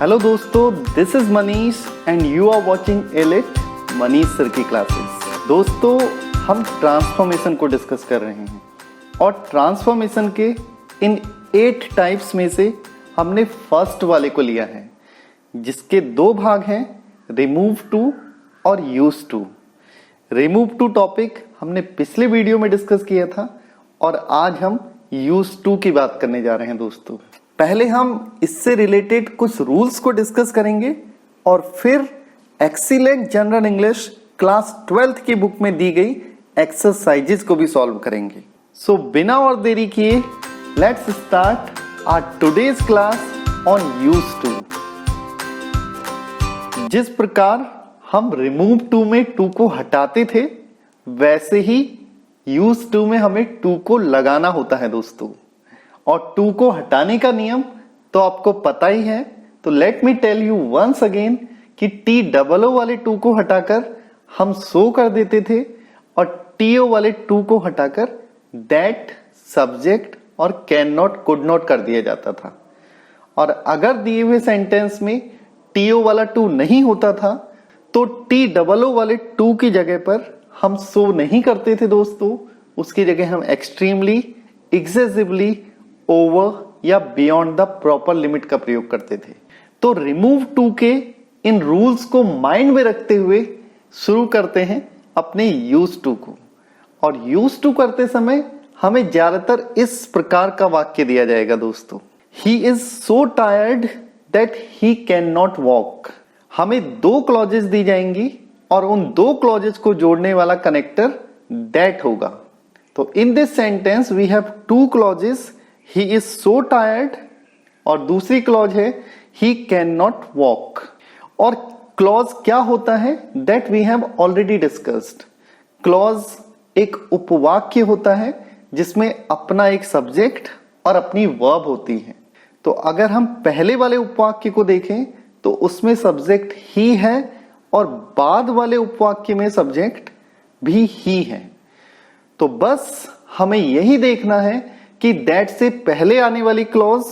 Hello दोस्तों, this is Manish and you are watching elite Manish sir की classes. दोस्तों, हम ट्रांसफॉर्मेशन को डिस्कस कर रहे हैं और ट्रांसफॉर्मेशन के इन 8 टाइप्स में से हमने फर्स्ट वाले को लिया है, जिसके 2 भाग हैं, रिमूव टू और use too. Remove too topic हमने पिछले वीडियो में डिस्कस किया था और आज हम यूज टू की बात करने जा रहे हैं। दोस्तों, पहले हम इससे रिलेटेड कुछ रूल्स को डिस्कस करेंगे और फिर excellent general English class 12th की बुक में दी गई एक्सरसाइजेस को भी सॉल्व करेंगे। सो बिना और देरी किए let's start our today's class on use too. जिस प्रकार हम रिमूव टू में टू को हटाते थे, वैसे ही यूज टू में हमें टू को लगाना होता है दोस्तों। और टू को हटाने का नियम तो आपको पता ही है, तो let me tell you once again कि टी डबल ओ वाले टू को हटाकर हम सो कर देते थे और टी ओ वाले टू को हटाकर दैट, सब्जेक्ट और कैन नॉट, कुड नॉट कर दिया जाता था। और अगर दिए हुए सेंटेंस में टी ओ वाला टू नहीं होता था तो टी डबल ओ वाले टू की जगह पर हम सो नहीं करते थे दोस्तों, उसकी जगह हम एक्सट्रीमली, एक्सेसिवली, ओवर या बियॉन्ड द प्रॉपर लिमिट का प्रयोग करते थे। तो रिमूव टू के इन रूल्स को माइंड में रखते हुए शुरू करते हैं अपने यूज टू को। और यूज टू करते समय हमें ज्यादातर इस प्रकार का वाक्य दिया जाएगा दोस्तों, he is so tired that he can not walk. हमें 2 क्लॉजेस दी जाएंगी और उन 2 क्लॉजेस को जोड़ने वाला कनेक्टर दैट होगा। तो in this sentence we have 2 clauses, he is so tired और दूसरी क्लॉज है he cannot walk। और क्लॉज क्या होता है that we have already discussed। Clause एक उपवाक्य होता है जिसमें अपना एक सब्जेक्ट और अपनी वर्ब होती है। तो अगर हम पहले वाले उपवाक्य को देखें तो उसमें सब्जेक्ट ही है और बाद वाले उपवाक्य में सब्जेक्ट भी ही है। तो बस हमें यही देखना है कि दैट से पहले आने वाली क्लॉज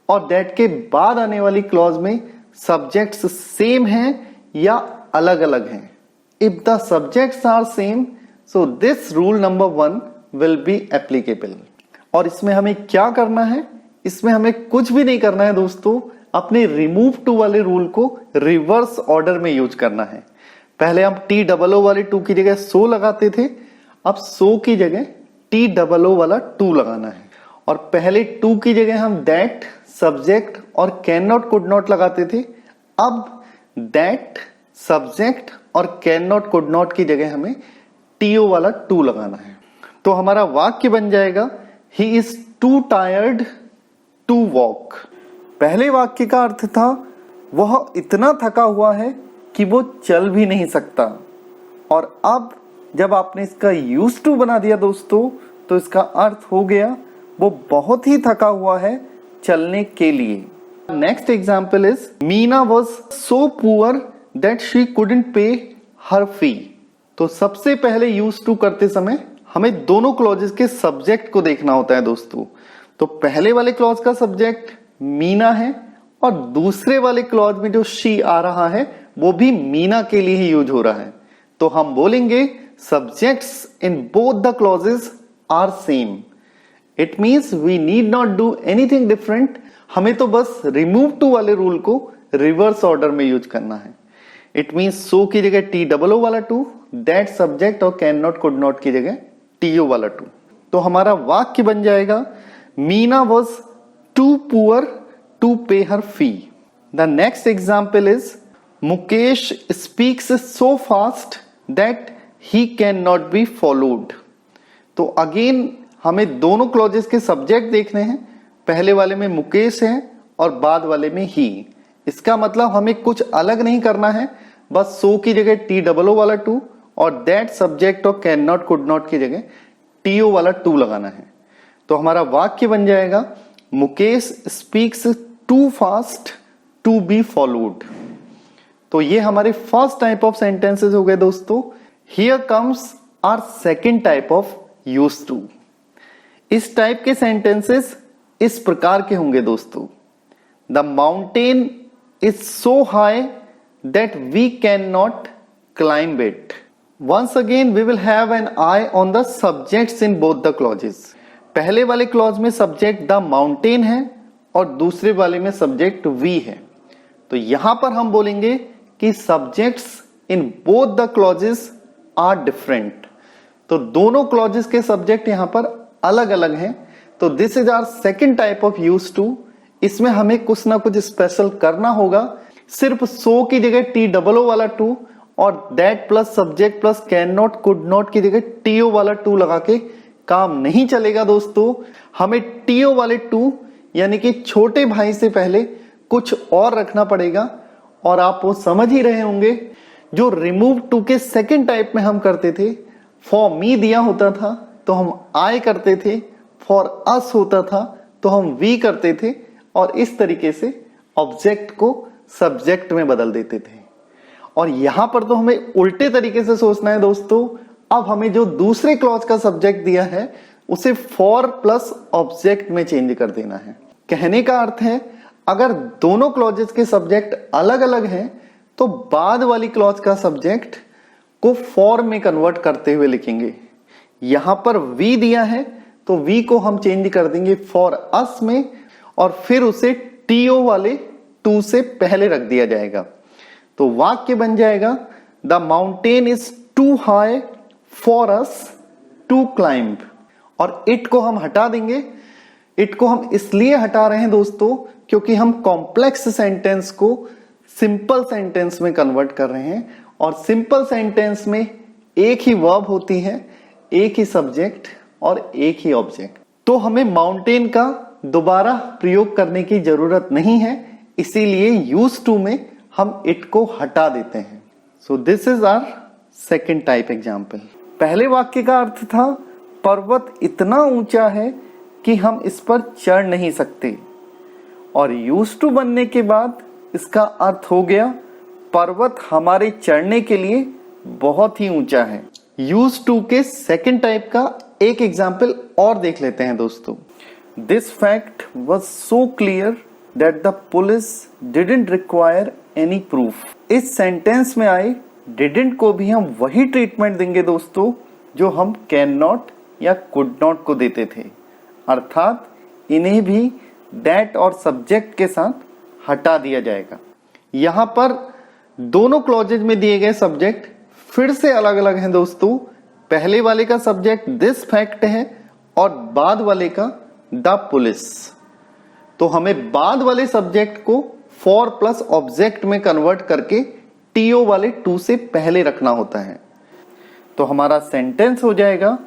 और दैट के बाद आने वाली क्लॉज में सब्जेक्ट्स सेम हैं या अलग अलग हैं। If the subjects are same, so this rule number 1 will be applicable. और इसमें हमें क्या करना है? इसमें हमें कुछ भी नहीं करना है दोस्तों, अपने रिमूव टू वाले रूल को रिवर्स ऑर्डर में यूज करना है। पहले हम टी डबल ओ वाले टू की जगह सो लगाते थे, अब सो की जगह टी डबल ओ वाला टू लगाना है। और पहले टू की जगह हम दैट, सब्जेक्ट और कैन नॉट, कुड नॉट लगाते थे, अब दैट, सब्जेक्ट और कैन नॉट, कुड नॉट की जगह हमें टीओ वाला टू लगाना है। तो हमारा वाक्य बन जाएगा he is too tired to walk. पहले वाक्य का अर्थ था वह इतना थका हुआ है कि वो चल भी नहीं सकता। और अब जब आपने इसका यूज टू बना दिया दोस्तों, तो इसका अर्थ हो गया वो बहुत ही थका हुआ है चलने के लिए। Next example is Meena was so poor that she couldn't पे हर फी। तो सबसे पहले यूज टू करते समय हमें दोनों क्लॉजेस के सब्जेक्ट को देखना होता है दोस्तों। तो पहले वाले क्लॉज का सब्जेक्ट मीना है और दूसरे वाले क्लॉज में जो शी आ रहा है वो भी मीना के लिए ही यूज हो रहा है। तो हम बोलेंगे subjects in both the clauses are same. It means we need not do anything different. हमें तो बस रिमूव टू वाले रूल को रिवर्स ऑर्डर में यूज करना है। इट मीन्स सो की जगह टी डबल ओ वाला टू, दैट, सब्जेक्ट और कैन नॉट, कुड नॉट की जगह टीओ वाला टू। तो हमारा वाक्य बन जाएगा Meena was too poor to pay her fee. The next example is Mukesh speaks so fast that he can not be followed. तो अगेन हमें दोनों क्लॉजेस के सब्जेक्ट देखने हैं। पहले वाले में मुकेश है और बाद वाले में ही। इसका मतलब हमें कुछ अलग नहीं करना है, बस सो की जगह टी डबल ओ वाला टू और दैट, सब्जेक्ट और कैन नॉट, कुड नॉट की जगह टीओ वाला टू लगाना है। तो हमारा वाक्य बन जाएगा Mukesh speaks too fast to be followed. तो ये हमारे फर्स्ट टाइप ऑफ सेंटेंसेस हो गए दोस्तों। Here comes our second type of use too. इस टाइप के सेंटेंसेस इस प्रकार के होंगे दोस्तों, the mountain is so high that we cannot climb it. Once again we will have an eye on the subjects in both the clauses. पहले वाले clause में सब्जेक्ट द माउंटेन है और दूसरे वाले में सब्जेक्ट वी है। तो यहां पर हम बोलेंगे कि subjects in both the clauses are different. तो दोनों क्लॉजेस के सब्जेक्ट यहां पर अलग अलग हैं। तो this is our second type of use too. इसमें हमें कुछ ना कुछ स्पेशल करना होगा। सिर्फ सो की जगह टी डबल ओ वाला टू और that plus subject plus can not could not की जगह टीओ वाला टू लगा के काम नहीं चलेगा दोस्तों। हमें टीओ वाले टू यानी कि छोटे भाई से पहले कुछ और रखना पड़ेगा। और आप वो समझ ही रहे होंगे, जो रिमूव टू के सेकंड टाइप में हम करते थे, फॉर मी दिया होता था तो हम आई करते थे, फॉर अस होता था तो हम वी करते थे, और इस तरीके से ऑब्जेक्ट को सब्जेक्ट में बदल देते थे। और यहां पर तो हमें उल्टे तरीके से सोचना है दोस्तों। अब हमें जो दूसरे क्लॉज का सब्जेक्ट दिया है उसे फॉर प्लस ऑब्जेक्ट में चेंज कर देना है। कहने का अर्थ है, अगर दोनों क्लॉजेस के सब्जेक्ट अलग अलग हैं तो बाद वाली क्लॉज का सब्जेक्ट को फॉर में कन्वर्ट करते हुए लिखेंगे। यहां पर वी दिया है तो वी को हम चेंज कर देंगे फॉर अस में, और फिर उसे टीओ वाले टू से पहले रख दिया जाएगा। तो वाक्य बन जाएगा, the mountain is too high for us to climb. और इट को हम हटा देंगे। इट को हम इसलिए हटा रहे हैं दोस्तों क्योंकि हम कॉम्प्लेक्स सेंटेंस को सिंपल सेंटेंस में कन्वर्ट कर रहे हैं, और सिंपल सेंटेंस में एक ही वर्ब होती है, एक ही सब्जेक्ट और एक ही ऑब्जेक्ट। तो हमें माउंटेन का दोबारा प्रयोग करने की जरूरत नहीं है, इसीलिए यूज टू में हम इट को हटा देते हैं। So this is our second type example. पहले वाक्य का अर्थ था, पर्वत इतना ऊंचा है कि हम इस पर चढ़ नहीं सकते, और यूज टू बनने के बाद इसका अर्थ हो गया, पर्वत हमारे चढ़ने के लिए बहुत ही ऊंचा है। यूज टू के सेकेंड टाइप का एक एग्जाम्पल और देख लेते हैं दोस्तों। This fact was so clear that the police didn't require any proof. इस सेंटेंस में आए डिडंट को भी हम वही ट्रीटमेंट देंगे दोस्तों जो हम कैन नॉट या कुड नॉट को देते थे, अर्थात इन्हें भी दैट और सब्जेक्ट के साथ हटा दिया जाएगा। यहां पर दोनों क्लॉजेज में दिए गए सब्जेक्ट फिर से अलग अलग हैं दोस्तों। पहले वाले का सब्जेक्ट दिस फैक्ट है और बाद वाले का द पुलिस। तो हमें बाद वाले सब्जेक्ट को फॉर प्लस ऑब्जेक्ट में कन्वर्ट करके टीओ वाले टू से पहले रखना होता है। तो हमारा सेंटेंस हो जाएगा,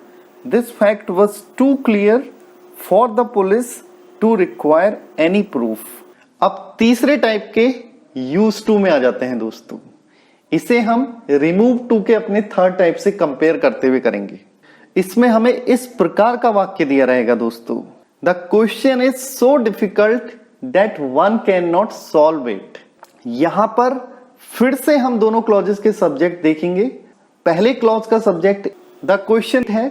this fact was too clear for the police to require any proof. अब तीसरे टाइप के यूज टू में आ जाते हैं दोस्तों। इसे हम रिमूव टू के अपने थर्ड टाइप से कंपेयर करते हुए करेंगे। इसमें हमें इस प्रकार का वाक्य दिया रहेगा दोस्तों, the question is so difficult that one can not solve it. यहां पर फिर से हम दोनों क्लॉजेस के सब्जेक्ट देखेंगे। पहले क्लॉज का सब्जेक्ट द क्वेश्चन है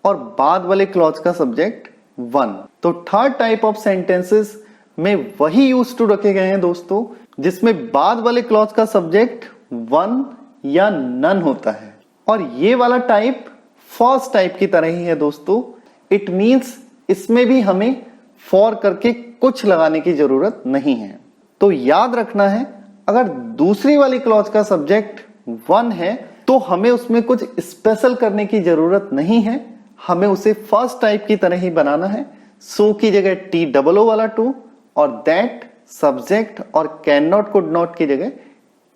और बाद वाले क्लॉज का सब्जेक्ट वन। तो थर्ड टाइप ऑफ सेंटेंसेस में वही यूज टू रखे गए हैं दोस्तों, जिसमें बाद वाले क्लॉज का सब्जेक्ट वन या नन होता है। और ये वाला टाइप फर्स्ट टाइप की तरह ही है दोस्तों। इट मींस इसमें भी हमें फॉर करके कुछ लगाने की जरूरत नहीं है। तो याद रखना है, अगर दूसरी वाली क्लॉज का सब्जेक्ट वन है तो हमें उसमें कुछ स्पेशल करने की जरूरत नहीं है, हमें उसे फर्स्ट टाइप की तरह ही बनाना है। सो की जगह टी डबल ओ वाला टू और दैट सब्जेक्ट और कैन नॉट कुड नॉट की जगह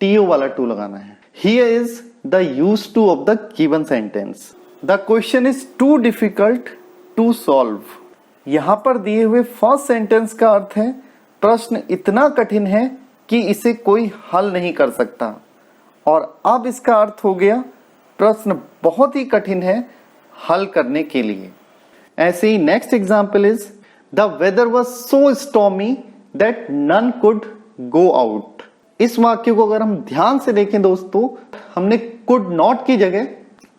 टीओ वाला टू लगाना है। Here is the use too of the given sentence, the question is too difficult to solve. यहां पर दिए हुए फर्स्ट सेंटेंस का अर्थ है, प्रश्न इतना कठिन है कि इसे कोई हल नहीं कर सकता। और अब इसका अर्थ हो गया, प्रश्न बहुत ही कठिन है हल करने के लिए। ऐसे ही next example is, the weather was so stormy that none could go out. इस वाक्य को अगर हम ध्यान से देखें दोस्तों, हमने कुड नॉट की जगह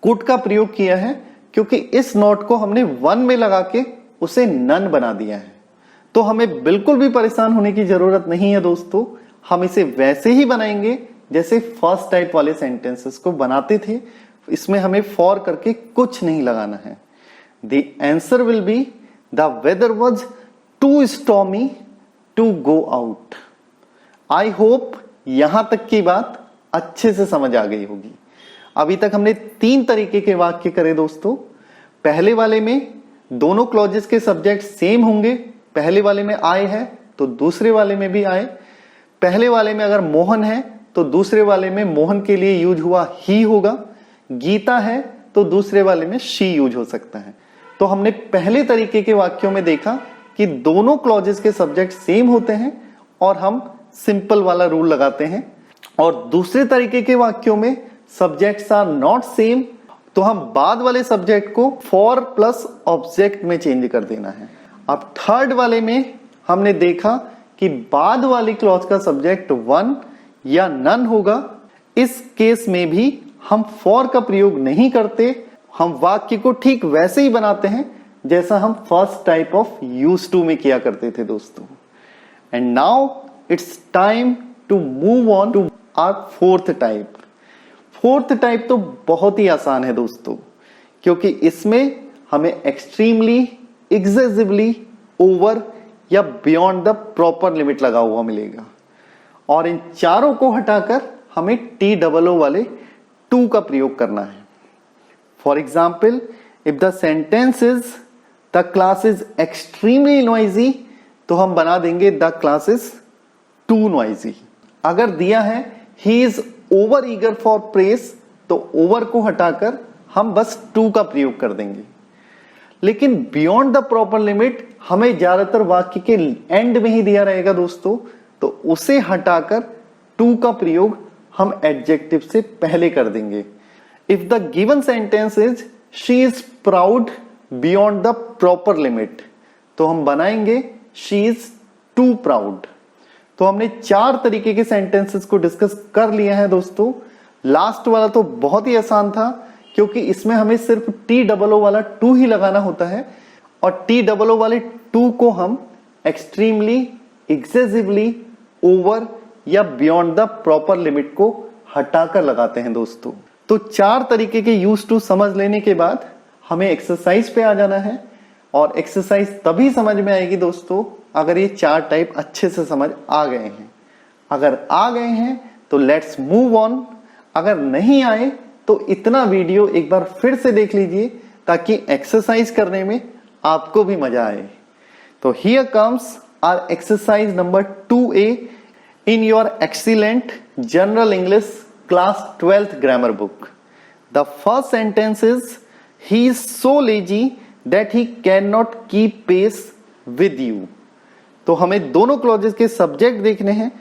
कुड का प्रयोग किया है, क्योंकि इस नॉट को हमने वन में लगा के उसे नन बना दिया है। तो हमें बिल्कुल भी परेशान होने की जरूरत नहीं है दोस्तों। हम इसे वैसे ही बनाएंगे जैसे फर्स्ट टाइप वाले सेंटेंसेस को बनाते थे। इसमें हमें फॉर करके कुछ नहीं लगाना है। The answer will be the weather was too stormy to go out. I hope यहां तक की बात अच्छे से समझ आ गई होगी। अभी तक हमने 3 तरीके के वाक्य करे दोस्तों। पहले वाले में दोनों क्लॉजेस के सब्जेक्ट सेम होंगे। पहले वाले में आए है तो दूसरे वाले में भी आए। पहले वाले में अगर मोहन है तो दूसरे वाले में मोहन के लिए यूज हुआ ही होगा। गीता है तो दूसरे वाले में शी यूज हो सकता है। तो हमने पहले तरीके के वाक्यों में देखा कि दोनों क्लॉजेस के सब्जेक्ट सेम होते हैं और हम सिंपल वाला रूल लगाते हैं। और दूसरे तरीके के वाक्यों में सब्जेक्ट्स आर नॉट सेम, तो हम बाद वाले सब्जेक्ट को फॉर प्लस ऑब्जेक्ट में चेंज कर देना है। अब थर्ड वाले में हमने देखा कि बाद वाली क्लॉज का सब्जेक्ट वन या नन होगा। इस केस में भी हम फॉर का प्रयोग नहीं करते, हम वाक्य को ठीक वैसे ही बनाते हैं जैसा हम first type of use too में किया करते थे दोस्तों। And now it's time to move on to our fourth type. Fourth type तो बहुत ही आसान है दोस्तों, क्योंकि इसमें हमें एक्सट्रीमली, एक्सेसिवली, ओवर या बियॉन्ड द प्रॉपर लिमिट लगा हुआ मिलेगा। और इन चारों को हटाकर हमें TOO वाले टू का प्रयोग करना है। For example, if the sentence is the class is extremely noisy, तो हम बना देंगे the class is too noisy. अगर दिया है he is over eager for press, तो ओवर को हटाकर हम बस टू का प्रयोग कर देंगे। लेकिन बियॉन्ड द प्रॉपर लिमिट हमें ज्यादातर वाक्य के एंड में ही दिया रहेगा दोस्तों, तो उसे हटाकर टू का प्रयोग हम एडजेक्टिव से पहले कर देंगे। If the given sentence is she is proud beyond the proper limit, तो हम बनाएंगे शी इज टू प्राउड। तो हमने 4 तरीके के सेंटेंसेस को डिस्कस कर लिया है दोस्तों। लास्ट वाला तो बहुत ही आसान था, क्योंकि इसमें हमें सिर्फ TOO वाला टू ही लगाना होता है। और TOO वाले टू को हम एक्सट्रीमली, एक्सेसिवली, ओवर या बियॉन्ड द प्रॉपर लिमिट को हटाकर लगाते हैं दोस्तों। तो 4 तरीके के यूज टू समझ लेने के बाद हमें एक्सरसाइज पे आ जाना है। और एक्सरसाइज तभी समझ में आएगी दोस्तों अगर ये 4 टाइप अच्छे से समझ आ गए हैं। अगर आ गए हैं तो लेट्स मूव ऑन। अगर नहीं आए तो इतना वीडियो एक बार फिर से देख लीजिए, ताकि एक्सरसाइज करने में आपको भी मजा आए। तो here comes our exercise number 2A in your excellent general English class 12th grammar book. The first sentence is, he is so lazy that he cannot keep pace with you. तो हमें दोनों क्लॉजेस के subject देखने हैं।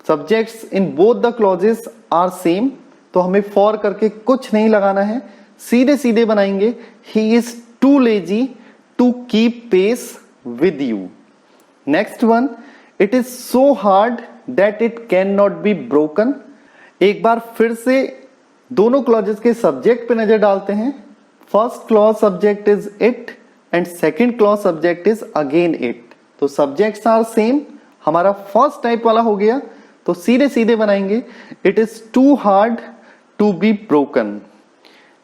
Subjects in both the clauses are same, तो हमें for करके कुछ नहीं लगाना है, सीधे सीधे बनाएंगे। he is too lazy to keep pace with you. Next one, it is so hard that it cannot be broken. एक बार फिर से दोनों क्लॉजेस के सब्जेक्ट पे नजर डालते हैं। First clause subject is it and second clause subject is again it. तो सब्जेक्ट्स आर सेम, हमारा फर्स्ट टाइप वाला हो गया, तो सीधे सीधे बनाएंगे। It is too hard to be broken.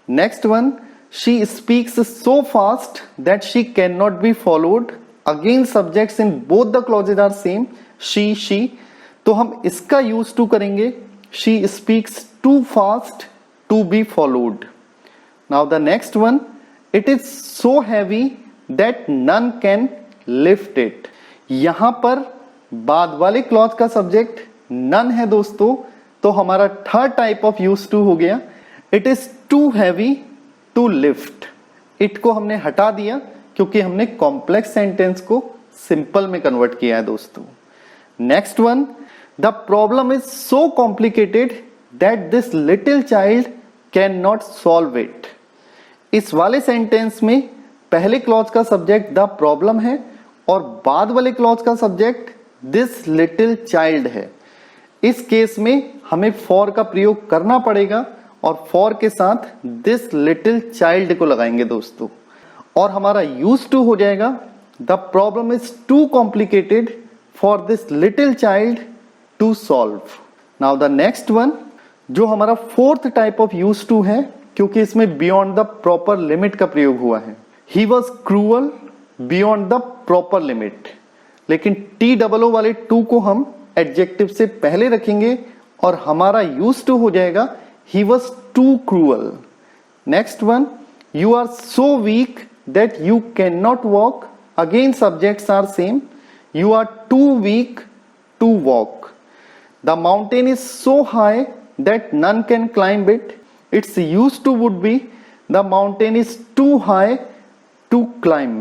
Next one, she speaks so fast that she can not be followed. Again subjects in both the clauses are same, she. तो हम इसका यूज टू करेंगे, she speaks too fast to be followed. Now the next one, it is so heavy that none can lift it. यहां पर बाद वाले clause का subject none है दोस्तों, तो हमारा third type of use too हो गया। It is too heavy to lift. It को हमने हटा दिया क्योंकि हमने कॉम्प्लेक्स सेंटेंस को सिंपल में कन्वर्ट किया है दोस्तों। Next one, the problem is so complicated that this little child can not solve it. इस वाले सेंटेंस में पहले क्लॉज का सब्जेक्ट द प्रॉब्लम है और बाद वाले क्लॉज का सब्जेक्ट दिस लिटिल चाइल्ड है। इस केस में हमें फॉर का प्रयोग करना पड़ेगा और फॉर के साथ दिस लिटिल चाइल्ड को लगाएंगे दोस्तों, और हमारा यूज टू हो जाएगा the problem is too complicated for this little child to solve. Now the next one, जो हमारा fourth type of use too है, क्योंकि इसमें बियॉन्ड द प्रॉपर लिमिट का प्रयोग हुआ है। He was cruel beyond the proper limit, लेकिन TOO वाले टू को हम एडजेक्टिव से पहले रखेंगे और हमारा यूज टू हो जाएगा he was too cruel. Next one, you are so weak that you can not walk, again subjects are same, you are too weak to walk. The mountain is so high that none can climb it, its used to would be the mountain is too high to climb.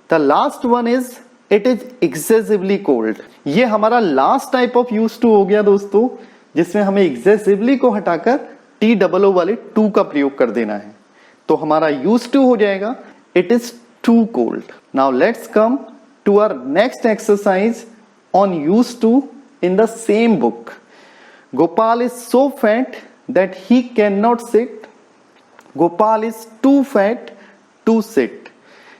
The last one is it is excessively cold. ये हमारा last type of used to हो गया दोस्तों, जिसमें हमें excessively को हटाकर TOO वाले to का प्रयोग कर देना है, तो हमारा used to हो जाएगा it is too cold. Now let's come to our next exercise on used to in the same book. Gopal is so fat that he cannot sit. Gopal is too fat to sit.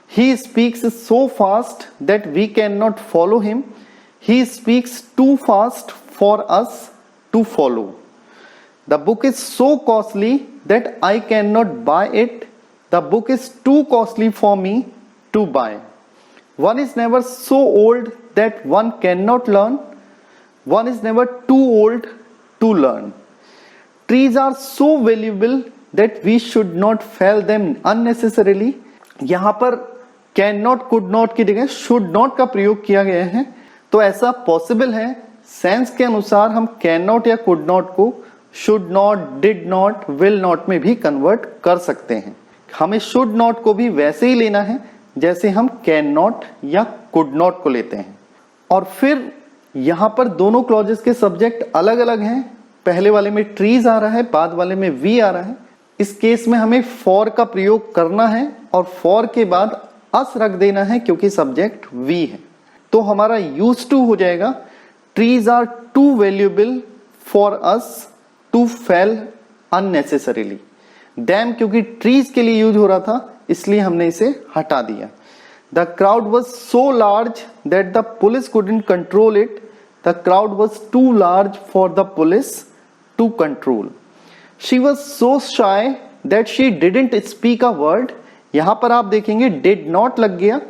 He speaks so fast that we cannot follow him. He speaks too fast for us to follow. The book is so costly that I cannot buy it. The book is too costly for me to buy. One is never so old that one cannot learn. One is never too old to learn. Trees are so valuable that we should not fell them unnecessarily. यहां पर can not could not की जगह should not का प्रयोग किया गया है, तो ऐसा पॉसिबल है सेंस के अनुसार हम कैन नॉट या कुड नॉट को should not, did not, will not में भी कन्वर्ट कर सकते हैं। हमें शुड नॉट को भी वैसे ही लेना है जैसे हम कैन नॉट या कुड नॉट को लेते हैं। और फिर यहां पर दोनों क्लॉजेस के सब्जेक्ट अलग अलग हैं, पहले वाले में ट्रीज आ रहा है, बाद वाले में वी आ रहा है। इस केस में हमें फॉर का प्रयोग करना है और फॉर के बाद अस रख देना है क्योंकि सब्जेक्ट वी है, तो हमारा यूज टू हो जाएगा trees are too valuable for us to fell unnecessarily. डैम क्योंकि ट्रीज के लिए यूज हो रहा था इसलिए हमने इसे हटा दिया। The crowd was so large that the police couldn't control it. The crowd was too large for the police to control. She was so shy that she didn't speak a word. यहां पर आप देखेंगे did not लग गया,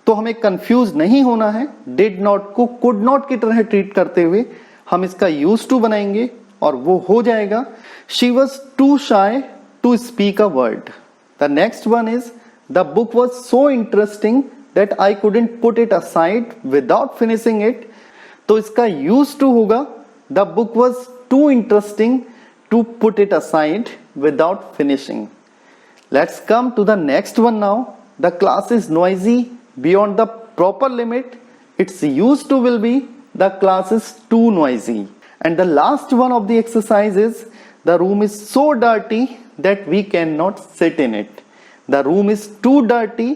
तो हमें confuse नहीं होना है। डिड नॉट को कुड नॉट की तरह ट्रीट करते हुए हम इसका यूज टू बनाएंगे और वो हो जाएगा she was too shy to speak a word. The next one is the book was so interesting that I couldn't put it aside without finishing it, तो इसका यूज टू होगा the book was too interesting to put it aside without finishing. Let's come to the next one now. The class is noisy beyond the proper limit. Its used to will be the class is too noisy. And the last one of the exercise is the room is so dirty that we cannot sit in it. The room is too dirty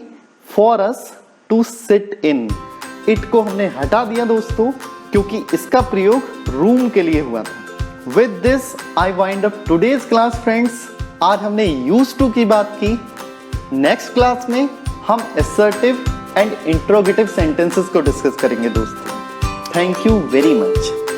for us to sit in. It को हमने हटा दिया दोस्तों क्योंकि इसका प्रयोग room के लिए हुआ था। With this I wind up today's class friends. आज हमने यूज टू की बात की। नेक्स्ट क्लास में हम असर्टिव एंड इंट्रोगेटिव सेंटेंसेस को डिस्कस करेंगे दोस्तों। Thank you very much.